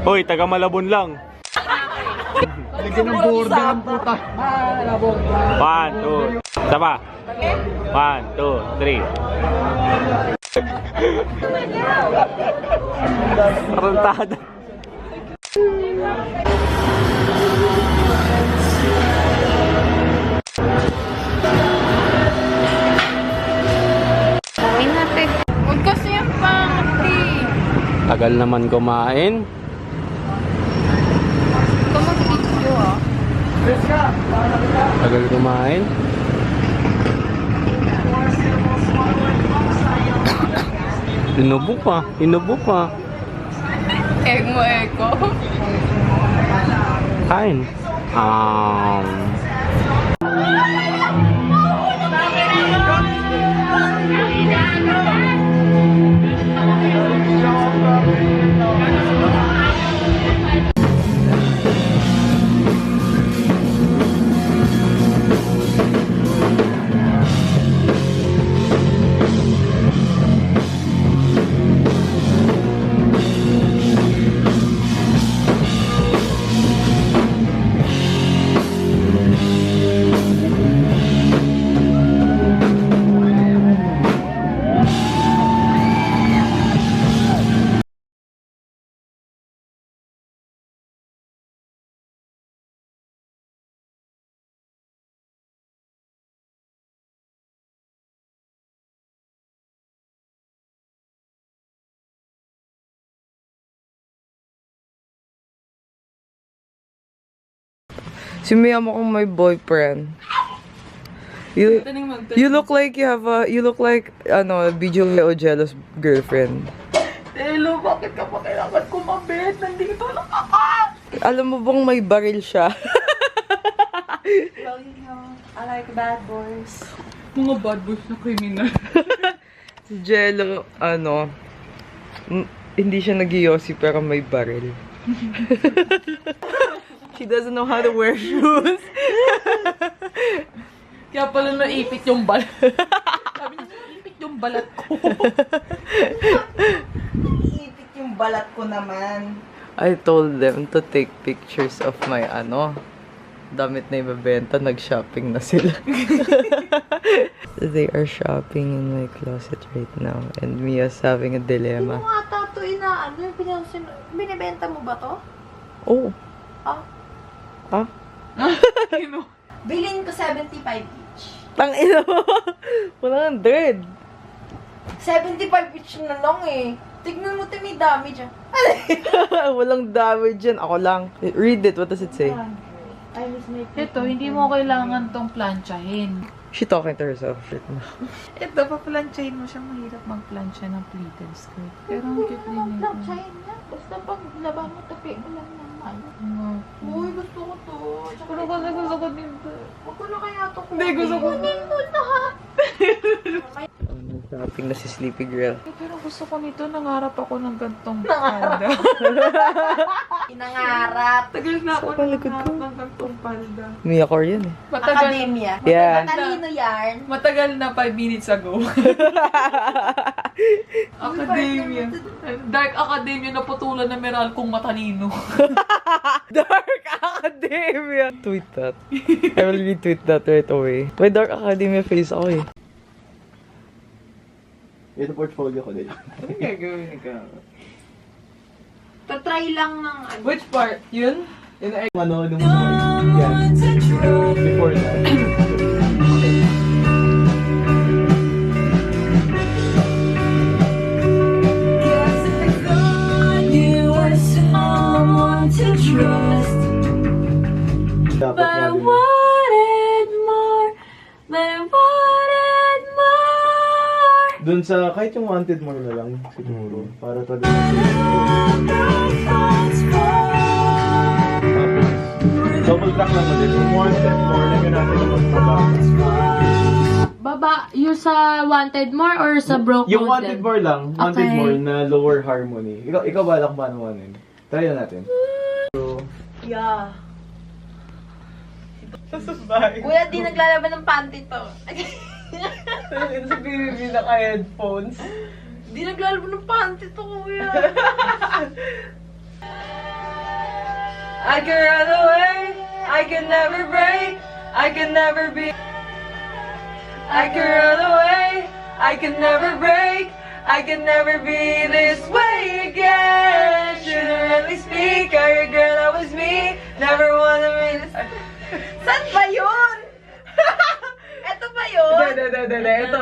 Hoy, taga Malabon lang. Lagyan ng border ng puta. 1, 2. Saba. 1, 2, 3. Taruntada. Kawin natin. Huwag kasi yung pangati. Tagal naman kumain. Ito mag-video ah. Tagal kumain. Inubo pa. Inubo pa. Egg mo, eko. Kain. Si Mia mo kung may boyfriend. You look like you have a, you look like, Bijou Leogelo's girlfriend. Hello, bakit ka pa kailangan kumabit? Nandito lang ako! Alam mo bang may baril siya? Well, you know, I like bad boys. Mga bad boys na criminal. Si Jello, hindi siya nag-yossi pero may baril. She doesn't know how to wear shoes. Kaya pala naipit yung balat. Sabi niya, naipit yung balat ko. Naipit yung balat ko naman. I told them to take pictures of my damit na ibebenta. Nag-shopping na sila. They are shopping in my closet right now. And Mia's having a dilemma. Ano nga tato binibenta mo ba to? Oh. Ah? Ha? Bilhin ko 75 each. Tangina mo. 100. 75 each na lang eh. Tignan mo ito, may damage ah. Walang damage yan. Ako lang. Read it. What does it say? Ito, hindi mo kailangan tong planchahin. She talking to herself. Shit na. Ito, pa-planchahin mo siya. Mahirap mag-plancha ng pleated skirt. Pero ang cute din ito. Planchahin na. Basta pag laba mo, tapi mo lang naman. Uy, gusto ko to. Pero kasi gusto ko dito. Huwag ko na kaya to. Hindi, gusto ko. Kunin mo na. Shopping na si Sleepy Girl. Pero gusto ko nito. Nangarap ako ng gantong palda. Inangarap. Tagal na ako Sa palikod nangarap ko. ng gantong palda. Mia Korean eh. Academia. Yeah. Matalino yarn. Matagal na 5 minutes ago. Academia. Dark Academia na putulan na meral kong matalino. Dark Academia! Tweet that. I will retweet that right away. May Dark Academia face ako eh. Ito portfolio ko din. Ano gagawin ka? Tatry lang ng Which part? Yun? Ano, nung yan. Before that. Dapat nga din. Dun sa, kahit yung wanted more na lang, siguro. Para talaga. Tapos, double track lang ulit. Yung wanted more, lagyan natin ng yung sa wanted more or sa broke Yung mode wanted din? more lang. Wanted Okay. more na lower harmony. Ikaw balak ba naman yun? Try na natin. Yeah. Sasabay. Kuya, di naglalaban ng panty to. Sa BBB naka-headphones. Di naglalaban ng panty to, kuya. I can run away, I can never break, I can never be. I can run away, I can never break, I can never be this way again. Shouldn't really speak, I regret I was me, never wanna be this. Saan ba yun? Eto ba yun? Ito.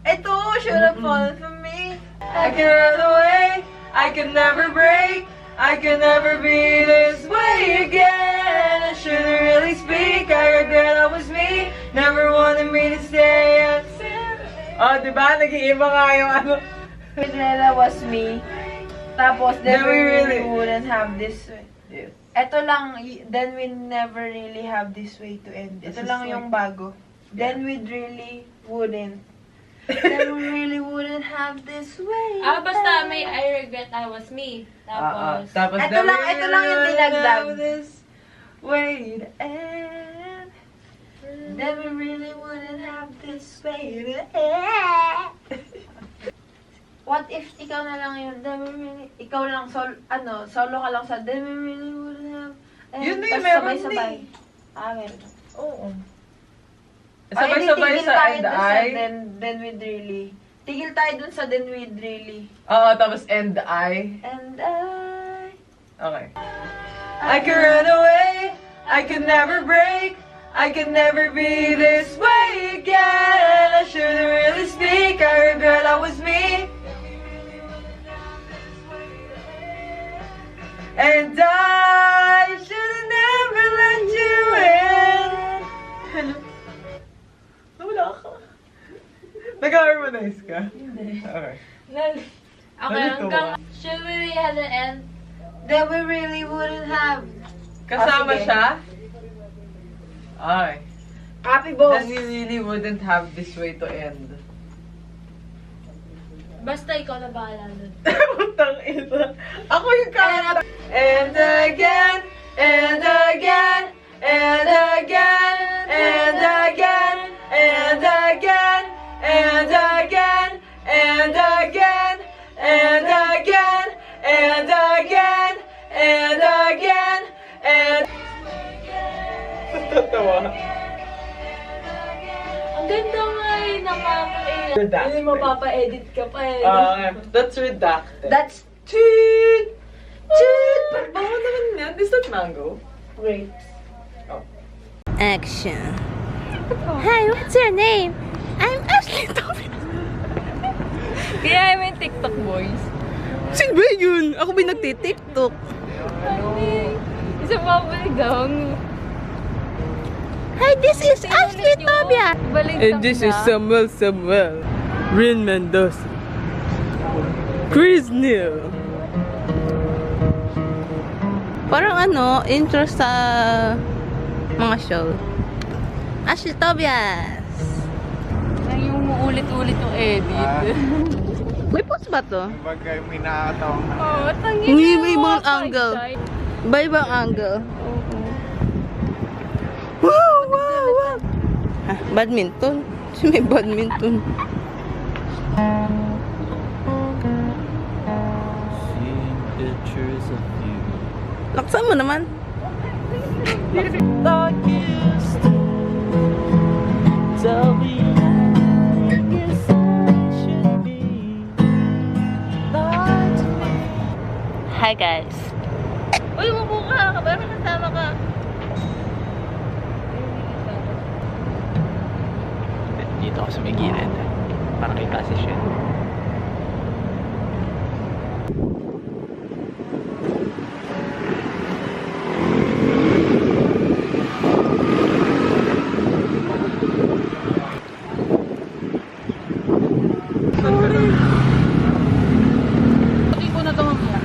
Ito, should have fallen for me. I can run away, I can never break, I can never be this way again. I shouldn't really speak, I regret I was me, never wanted me to stay. Oh, di ba? Nag-iiba nga yung ano. Cinderella was me. Tapos, then we really wouldn't have this way. Yes. Ito lang, then we never really have this way to end. Ito lang yung bago. Then we really wouldn't. Then we really wouldn't have this way. Basta may I regret I was me. Tapos, Tapos, Ito lang yung dinagdag. This way to end. Then we really wouldn't have this way to end. What if ikaw na lang yun? Then we really, ikaw lang, solo ka lang sa, then we really wouldn't have. Yun na yung tas meron sabay-sabay. Meron. Oo. Ay, Sabay-sabay tigil sa tayo and dun sa I. then we'd really. Tigil tayo dun sa then we'd really. Oo, tapos and I. And I Okay. I can run away, I can never break, I can never be this way again. I shouldn't really speak, I regret I was me. And I should've never let you in. Nawala ka. Nag-harmonize ka? Hindi. Okay. okay, hanggang, should we really have the end? then we really wouldn't have. Kasama sige. siya? Okay. Copy boss. Then we really wouldn't have this way to end. Basta ikaw na bahala dun. Putang ina. Ako yung kaya. And again, and again, and again, and again, and again, and again, and again, and again, and again, and again, and... Tatawa. Ang ganda nga eh, nakaka-edit. Redacted. Hindi mapapa-edit ka pa eh. That's redacted. That's Cheat! Cheat! Bawa naman yan. Is that mango? grapes. Action. Hi, what's your name? I'm Ashley Toby. Kaya may TikTok boys. Sino ba yun? Ako ba nagtitiktok? Isa pa baligaw. Hi, this is Ashley Tobia. Balik Samuel. Rin Mendoza. Chris Neal. Parang ano, intro sa mga show. Ashley Tobias. yung uulit-ulit yung edit. May post ba to? Bagay, may nakakatawa. Oo, tangin Uy, na may yung ibang mga angle. side. Iba-ibang angle. Wow. Badminton. May badminton. Seeing pictures of you. Laksan mo naman. Tell me I guess I should be. Lie to me. Hi guys. Uy, umupo ka. Kabayan ka nasama ka. Dito ako sa may gilid. Para kita si Shen. Hindi ko na ito mamaya.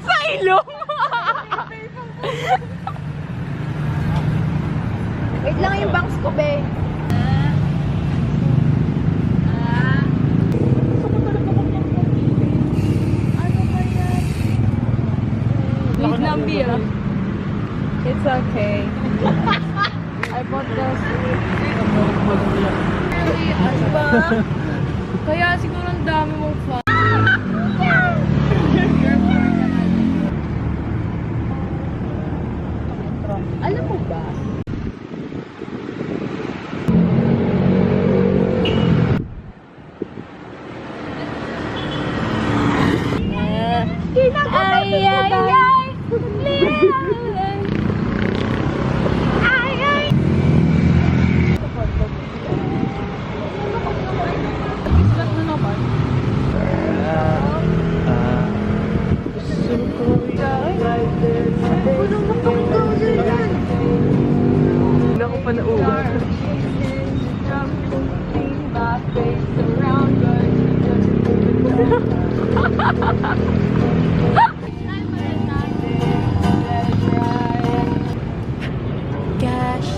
Sa ilong! Wait lang yung bangs ko, be. Wait lang, Bia. It's okay. I bought this. Ano ba? Kaya siguro ang dami mong fan. Alam mo ba? Ay, ay, ay! Ay, ay! Islat na naman. Hindi ako pa nauwa. Gosh.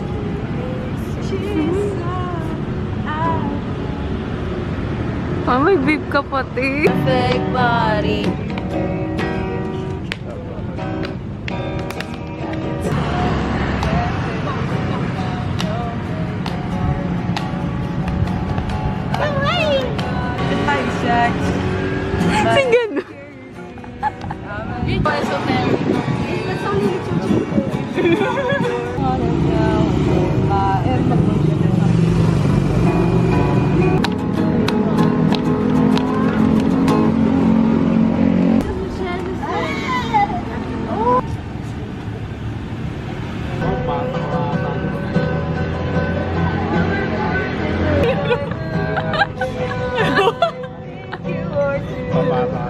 May beep ka pati. Perfect body. Singgan.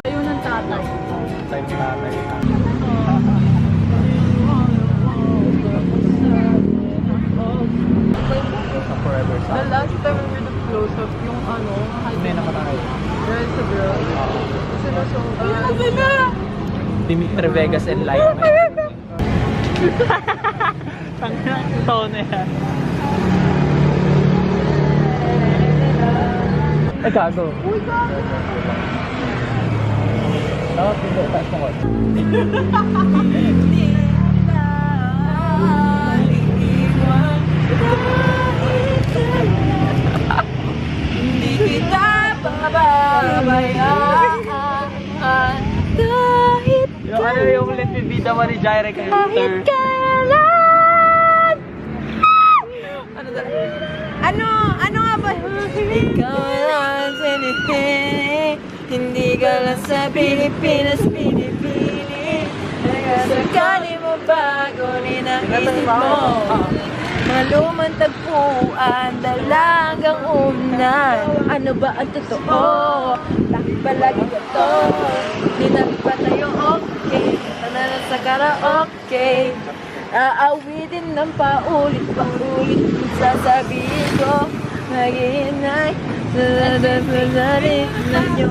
Ayun ang tatay. Time tatay. Sa forever The sa. last time we were the close-up, yung ano, Hindi na matay. girl sa girl. Sinusundan. Dimitri Vegas and Light. Ang tone na yan. Ay, gago. Oh, hindi. Taas mo ko. Hindi kita pababayaan. Yung ano yung Let Me Be the One ni Jaire kay Luther. Ano nga ba? Ikaw lang sa hindi ka lang sa Pilipinas, pinipili. Sakali mo bagunin ang isip mo. Malumang tagpuan, dalagang unan. Ano ba ang totoo? Bakit palagi ito? Di na ba tayo okay? Tanala sa karaoke. Aawitin ng paulit-paulit. Sasabihin ko, maghihinay sa dadasalit na nyo.